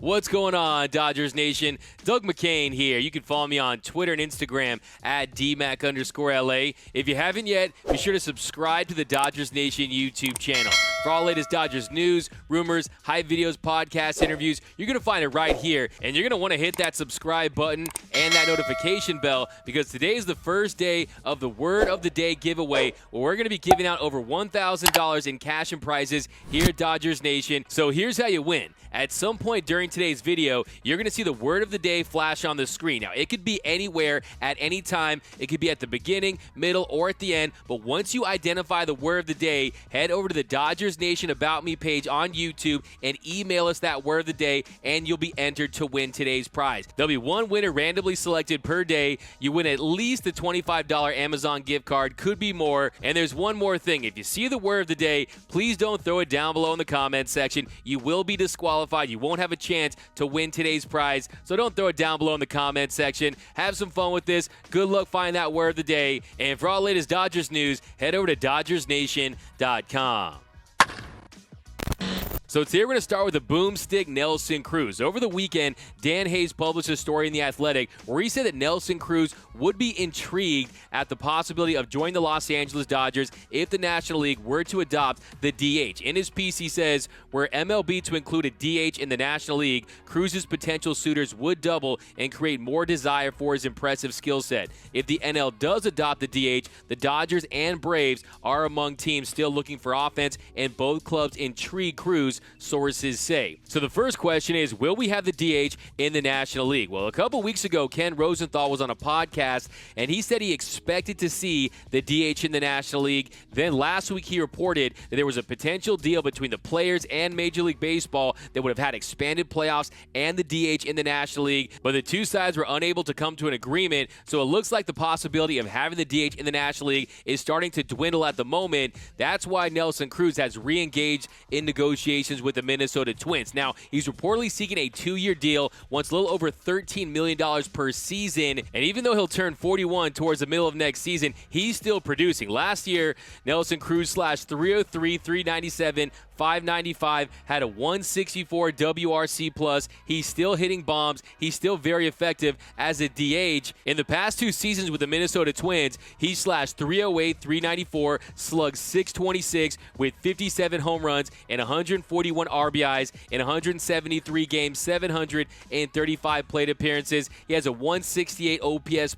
What's going on, Dodgers Nation? Doug McCain here. You can follow me on Twitter and Instagram at DMac_LA. If you haven't yet, be sure to subscribe to the Dodgers Nation YouTube channel. For all latest Dodgers news, rumors, hype videos, podcasts, interviews, you're going to find it right here. And you're going to want to hit that subscribe button and that notification bell because today is the first day of the Word of the Day giveaway where we're going to be giving out over $1,000 in cash and prizes here at Dodgers Nation. So here's how you win. At some point during today's video, you're going to see the word of the day flash on the screen. Now, it could be anywhere at any time. It could be at the beginning, middle, or at the end. But once you identify the word of the day, head over to the Dodgers Nation About Me page on YouTube and email us that word of the day, and you'll be entered to win today's prize. There'll be one winner randomly selected per day. You win at least the $25 Amazon gift card, could be more. And there's one more thing. If you see the word of the day, please don't throw it down below in the comments section. You will be disqualified. You won't have a chance to win today's prize, so don't throw it down below in the comment section. Have some fun with this. Good luck finding that word of the day. And for all the latest Dodgers news, head over to DodgersNation.com. So today we're going to start with the boomstick Nelson Cruz. Over the weekend, Dan Hayes published a story in The Athletic where he said that Nelson Cruz would be intrigued at the possibility of joining the Los Angeles Dodgers if the National League were to adopt the DH. In his piece, he says, were MLB to include a DH in the National League, Cruz's potential suitors would double and create more desire for his impressive skill set. If the NL does adopt the DH, the Dodgers and Braves are among teams still looking for offense, and both clubs intrigue Cruz, sources say. So the first question is, will we have the DH in the National League? Well, a couple weeks ago, Ken Rosenthal was on a podcast, and he said he expected to see the DH in the National League. Then last week, he reported that there was a potential deal between the players and Major League Baseball that would have had expanded playoffs and the DH in the National League, but the two sides were unable to come to an agreement, so it looks like the possibility of having the DH in the National League is starting to dwindle at the moment. That's why Nelson Cruz has re-engaged in negotiations with the Minnesota Twins. Now, he's reportedly seeking a 2-year deal, wants a little over $13 million per season, and even though he'll turn 41 towards the middle of next season, he's still producing. Last year, Nelson Cruz slashed .303, .397, .595, had a .164 WRC+. He's still hitting bombs. He's still very effective as a DH. In the past 2 seasons with the Minnesota Twins, he slashed .308, .394, slugged .626 with 57 home runs and 141 RBIs in 173 games, 735 plate appearances. He has a .168 OPS+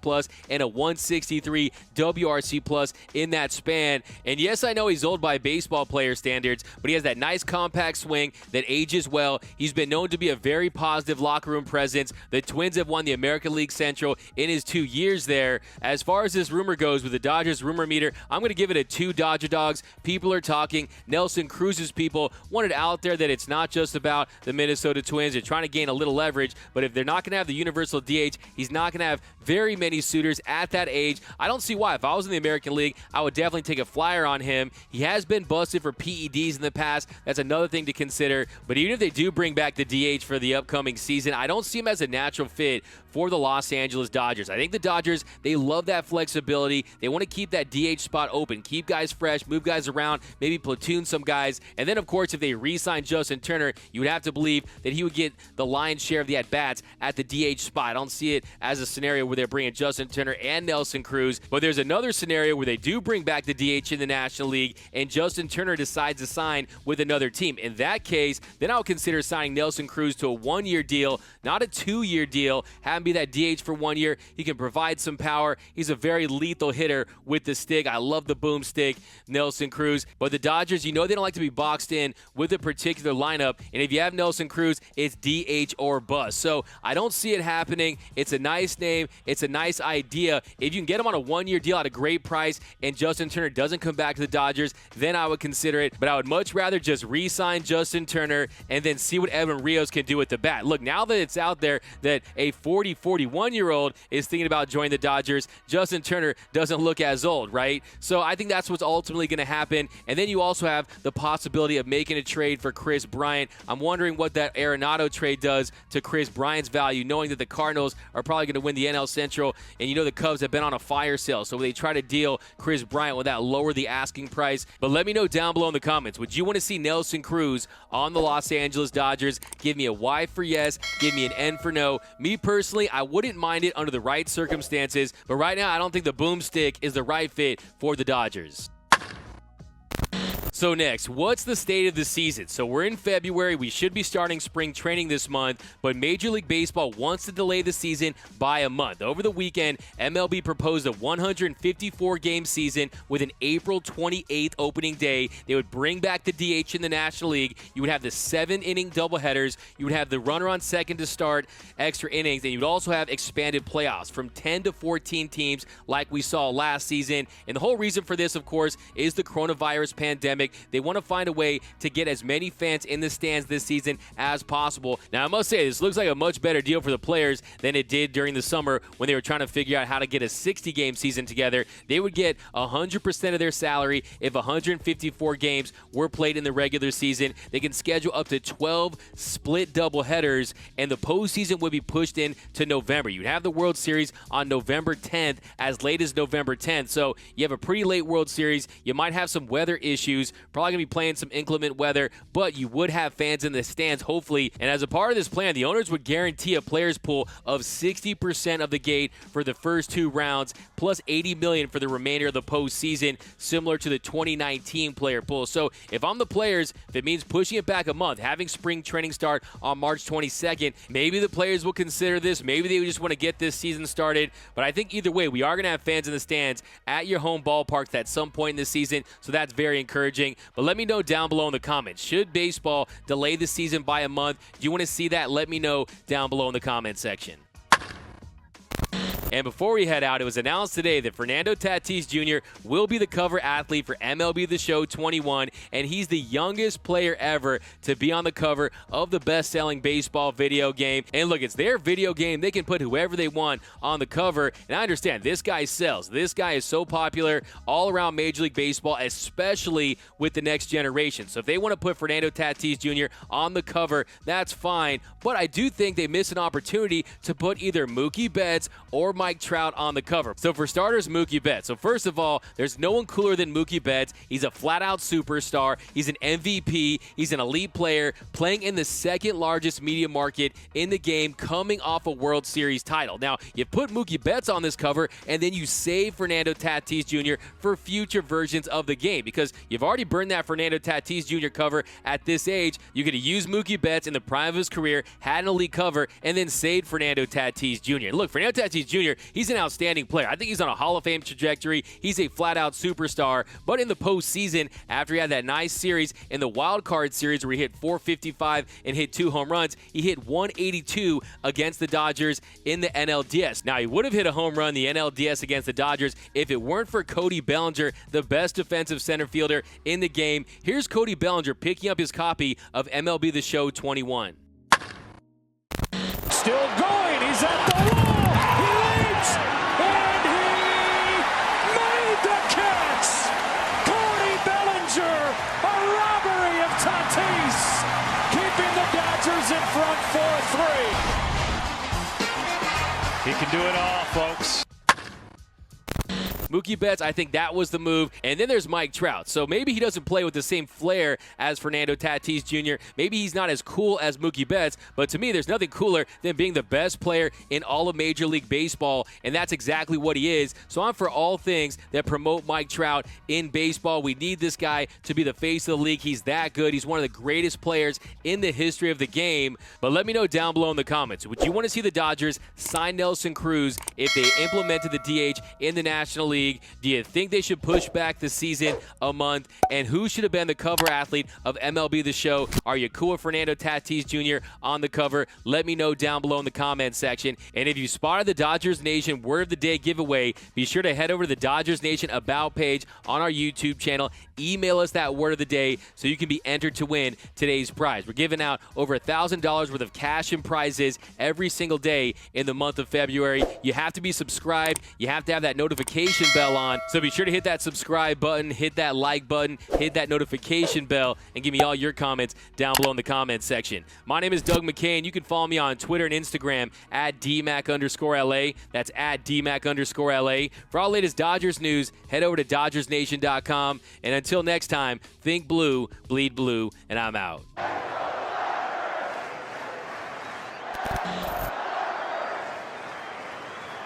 and a .163 WRC+ in that span. And yes, I know he's old by baseball player standards, but he has that nice compact swing that ages well. He's been known to be a very positive locker room presence. The Twins have won the American League Central in his 2 years there. As far as this rumor goes with the Dodgers rumor meter, I'm going to give it a 2 Dodger dogs. People are talking. Nelson Cruz's people wanted out there that it's not just about the Minnesota Twins. They're trying to gain a little leverage, but if they're not going to have the universal DH, he's not going to have very many suitors at that age. I don't see why. If I was in the American League, I would definitely take a flyer on him. He has been busted for PEDs in the past. That's another thing to consider. But even if they do bring back the DH for the upcoming season, I don't see him as a natural fit for the Los Angeles Dodgers. I think the Dodgers, they love that flexibility. They want to keep that DH spot open, keep guys fresh, move guys around, maybe platoon some guys. And then, of course, if they re-sign Justin Turner, you would have to believe that he would get the lion's share of the at-bats at the DH spot. I don't see it as a scenario where they're bringing Justin Turner and Nelson Cruz. But there's another scenario where they do bring back the DH in the National League and Justin Turner decides to sign with another team. In that case, then I'll consider signing Nelson Cruz to a 1-year deal, not a 2-year deal. Have him be that DH for 1 year. He can provide some power. He's a very lethal hitter with the stick. I love the boomstick, Nelson Cruz. But the Dodgers, you know they don't like to be boxed in with a particular lineup. And if you have Nelson Cruz, it's DH or bust. So I don't see it happening. It's a nice name. It's a nice idea. If you can get him on a 1-year deal at a great price and Justin Turner doesn't come back to the Dodgers, then I would consider it. But I would much rather just re-sign Justin Turner and then see what Edwin Rios can do with the bat. Look, now that it's out there that a 40 pretty 41-year-old is thinking about joining the Dodgers, Justin Turner doesn't look as old, right? So I think that's what's ultimately going to happen. And then you also have the possibility of making a trade for Chris Bryant. I'm wondering what that Arenado trade does to Chris Bryant's value, knowing that the Cardinals are probably going to win the NL Central, and the Cubs have been on a fire sale. So they try to deal Chris Bryant, will that lower the asking price? But let me know down below in the comments. Would you want to see Nelson Cruz on the Los Angeles Dodgers? Give me a Y for yes. Give me an N for no. Me personally, I wouldn't mind it under the right circumstances. But right now, I don't think the boomstick is the right fit for the Dodgers. So next, what's the state of the season? So we're in February. We should be starting spring training this month, but Major League Baseball wants to delay the season by a month. Over the weekend, MLB proposed a 154-game season with an April 28th opening day. They would bring back the DH in the National League. You would have the 7-inning doubleheaders. You would have the runner on second to start extra innings, and you would also have expanded playoffs from 10 to 14 teams like we saw last season. And the whole reason for this, of course, is the coronavirus pandemic. They want to find a way to get as many fans in the stands this season as possible. Now, I must say, this looks like a much better deal for the players than it did during the summer when they were trying to figure out how to get a 60-game season together. They would get 100% of their salary if 154 games were played in the regular season. They can schedule up to 12 split doubleheaders, and the postseason would be pushed in to November. You'd have the World Series on November 10th, as late as November 10th. So you have a pretty late World Series. You might have some weather issues. Probably going to be playing some inclement weather, but you would have fans in the stands, hopefully. And as a part of this plan, the owners would guarantee a players pool of 60% of the gate for the first 2 rounds, plus $80 million for the remainder of the postseason, similar to the 2019 player pool. So if I'm the players, if it means pushing it back a month, having spring training start on March 22nd, maybe the players will consider this. Maybe they just want to get this season started. But I think either way, we are going to have fans in the stands at your home ballparks at some point in the season, so that's very encouraging. But let me know down below in the comments. Should baseball delay the season by a month? Do you want to see that? Let me know down below in the comment section. And before we head out, it was announced today that Fernando Tatis Jr. will be the cover athlete for MLB The Show 21, and he's the youngest player ever to be on the cover of the best-selling baseball video game. And look, it's their video game. They can put whoever they want on the cover, and I understand this guy sells. This guy is so popular all around Major League Baseball, especially with the next generation. So if they want to put Fernando Tatis Jr. on the cover, that's fine, but I do think they miss an opportunity to put either Mookie Betts or Mike Trout on the cover. So for starters, Mookie Betts. So first of all, there's no one cooler than Mookie Betts. He's a flat-out superstar. He's an MVP. He's an elite player playing in the second largest media market in the game, coming off a World Series title. Now, you put Mookie Betts on this cover, and then you save Fernando Tatis Jr. for future versions of the game, because you've already burned that Fernando Tatis Jr. cover at this age. You're going to use Mookie Betts in the prime of his career, had an elite cover, and then save Fernando Tatis Jr. Look, Fernando Tatis Jr., he's an outstanding player. I think he's on a Hall of Fame trajectory. He's a flat-out superstar. But in the postseason, after he had that nice series in the wild card series where he hit .455 and hit 2 home runs, he hit .182 against the Dodgers in the NLDS. Now, he would have hit a home run in the NLDS against the Dodgers if it weren't for Cody Bellinger, the best defensive center fielder in the game. Here's Cody Bellinger picking up his copy of MLB The Show 21. Still going. He's at the wall. He leaps, and he made the catch. Cody Bellinger, a robbery of Tatis, keeping the Dodgers in front 4-3. He can do it all, folks. Mookie Betts, I think that was the move. And then there's Mike Trout. So maybe he doesn't play with the same flair as Fernando Tatis Jr. Maybe he's not as cool as Mookie Betts, but to me, there's nothing cooler than being the best player in all of Major League Baseball, and that's exactly what he is. So I'm for all things that promote Mike Trout in baseball. We need this guy to be the face of the league. He's that good. He's one of the greatest players in the history of the game. But let me know down below in the comments. Would you want to see the Dodgers sign Nelson Cruz if they implemented the DH in the National League? league? Do you think they should push back the season a month? And who should have been the cover athlete of MLB The Show? Are you cool with Fernando Tatis Jr. on the cover? Let me know down below in the comment section. And if you spotted the Dodgers Nation Word of the Day giveaway, be sure to head over to the Dodgers Nation About page on our YouTube channel. Email us that Word of the Day so you can be entered to win today's prize. We're giving out over $1,000 worth of cash and prizes every single day in the month of February. You have to be subscribed. You have to have that notification bell on. So be sure to hit that subscribe button, hit that like button, hit that notification bell, and give me all your comments down below in the comments section. My name is Doug McCain. You can follow me on Twitter and Instagram at DMAC_LA. That's at DMAC_LA. For all latest Dodgers news, head over to DodgersNation.com. And until next time, think blue, bleed blue, and I'm out.